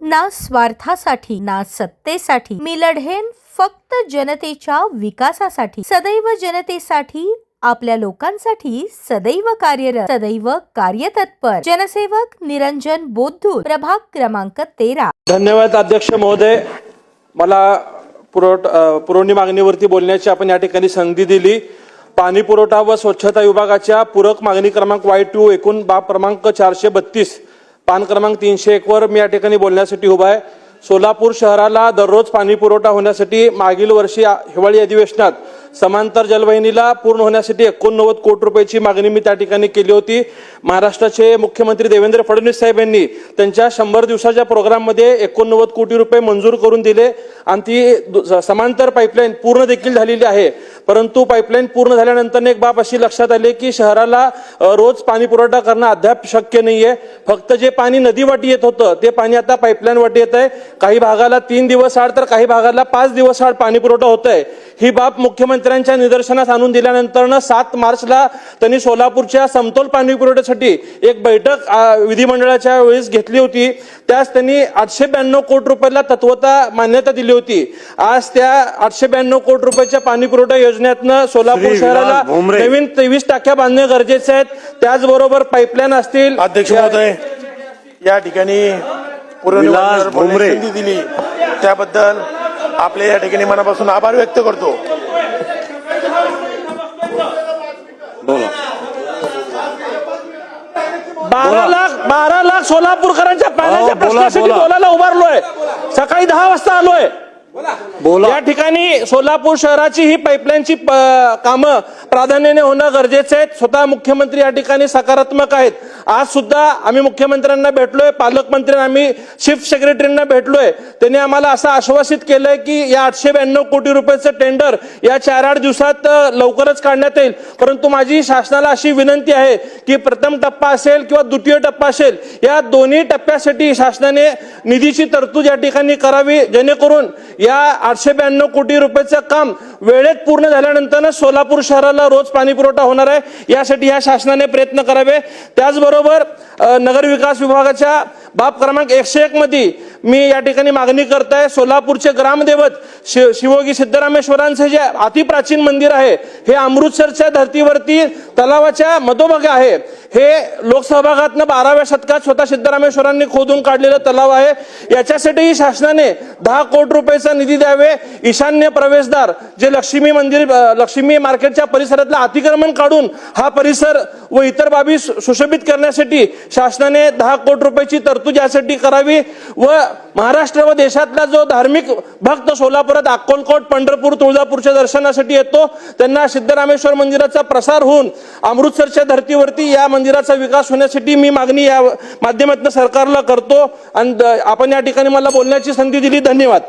ना स्वार्थासाठी ना सत्तेसाठी मी लढेन फक्त जनतेच्या विकासासाठी, सदैव जनतेसाठी, आपल्या लोकांसाठी सदैव कार्यरत, सदैव कार्यतत्पर जनसेवक निरंजन बोद्धूर, प्रभाग क्रमांक 13। धन्यवाद अध्यक्ष महोदय, मला पुरवणी मागणीवरती बोलण्याची आपण या ठिकाणी संधी दिली। पाणी पुरवठा व स्वच्छता विभागाच्या पूरक मागणी क्रमांक Y2 एकूण बाब क्रमांक 432 पान क्रमांक 301 वर मी या ठिकाणी बोलण्यासाठी उभा आहे। सोलापूर शहराला दररोज पाणी पुरवठा होण्यासाठी मागील वर्षी हिवाळी अधिवेशनात समांतर जलवाहिनीला पूर्ण होण्यासाठी 89 कोटी रुपयाची मागणी मी त्या ठिकाणी केली होती। महाराष्ट्राचे मुख्यमंत्री देवेंद्र फडणवीस साहेब यांनी त्यांच्या 100 दिवसाच्या प्रोग्राममध्ये 89 कोटी रुपये मंजूर करून दिले आणि ती समांतर पाईपलाईन पूर्ण देखील झालेली आहे। परंतु पाईपलाईन पूर्ण झाल्यानंतर एक बाब अशी लक्षात आली की शहराला रोज पाणी पुरवठा करणं अद्याप शक्य नाहीये। फक्त जे पाणी नदीवाटी येत होतं ते पाणी आता पाईपलाईन वाटी येत आहे। काही भागाला 3 दिवस आड तर काही भागाला 5 दिवस आड पाणी पुरवठा होत आहे। ही बाब मुख्यमंत्र्यांच्या निदर्शनास आणून दिल्यानंतर 7 मार्चला त्यांनी सोलापूरच्या समतोल पाणी पुरवठ्यासाठी एक बैठक विधिमंडळाच्या वेळेस घेतली होती। त्यास त्यांनी 892 कोटी रुपयाला तत्वता मान्यता दिली होती। आज त्या 892 कोटी रुपयाच्या पाणी पुरवठा योजनेतनं सोलापूर शहराला नवीन 23 टाक्या बांधणे गरजेचे आहेत। त्याचबरोबर पाईपलाईन असतील। अध्यक्ष महोदय, या ठिकाणी संधी दिली त्याबद्दल आपले या ठिकाणी मनापासून आभार व्यक्त करतो। बोला। 12 लाख सोलापूरकरांच्या पाण्याच्या प्रश्नासाठी बोलायला उभारलोय। सकाळी 10 वाजता आलोय। या ठिकाणी सोलापूर शहराची ही पाईपलाईनची कामं प्राधान्याने होणं गरजेचं आहे। स्वतः मुख्यमंत्री या ठिकाणी सकारात्मक आहेत। आज सुद्धा आम्ही मुख्यमंत्र्यांना भेटलोय, पालकमंत्र्यांना, आम्ही चीफ सेक्रेटरींना भेटलोय। त्यांनी आम्हाला असं आश्वासित केलंय की या 892 कोटी रुपयाचं टेंडर या 4-8 दिवसात लवकरच काढण्यात येईल। परंतु माझी शासनाला अशी विनंती आहे की प्रथम टप्पा असेल किंवा द्वितीय टप्पा असेल, या दोन्ही टप्प्यासाठी शासनाने निधीची तरतूद या ठिकाणी करावी, जेणेकरून या 892 कोटी रुपयाचं काम वेळेत पूर्ण झाल्यानंतर सोलापूर शहराला रोज पाणी पुरवठा होणार आहे। यासाठी या शासनाने प्रयत्न करावे। त्याचबरोबर नगर विकास विभागाच्या बाब क्रमांक 101 मध्ये मी या ठिकाणी मागणी करताय। सोलापूरचे ग्रामदैवत शिवोगी सिद्धरामेश्वरांचे जे अतिप्राचीन मंदिर आहे हे अमृतसरच्या धर्तीवरती तलावाच्या मधोभागी आहे। हे लोकसहभागातनं 12व्या शतकात स्वतः सिद्धरामेश्वरांनी खोदून काढलेलं तलाव आहे। याच्यासाठी शासनाने 10 कोटी रुपयाचा निधी द्यावे। ईशान्य प्रवेशद्वार जे लक्ष्मी मार्केटच्या परिसरातलं अतिक्रमण काढून हा परिसर व इतर बाबी सुशोभित करण्यासाठी शासनाने 10 कोटी रुपयाची तरतूद यासाठी करावी। व महाराष्ट्र व देशातला जो धार्मिक भक्त सोलापुरात अक्कलकोट, पंढरपूर, तुळजापूरच्या दर्शनासाठी येतो त्यांना सिद्धरामेश्वर मंदिराचा प्रसार होऊन अमृतसरच्या धर्तीवरती या मंदिराचा विकास होण्यासाठी मी मागणी या माध्यमातून सरकारला करतो। आणि आपण या ठिकाणी मला बोलण्याची संधी दिली। धन्यवाद।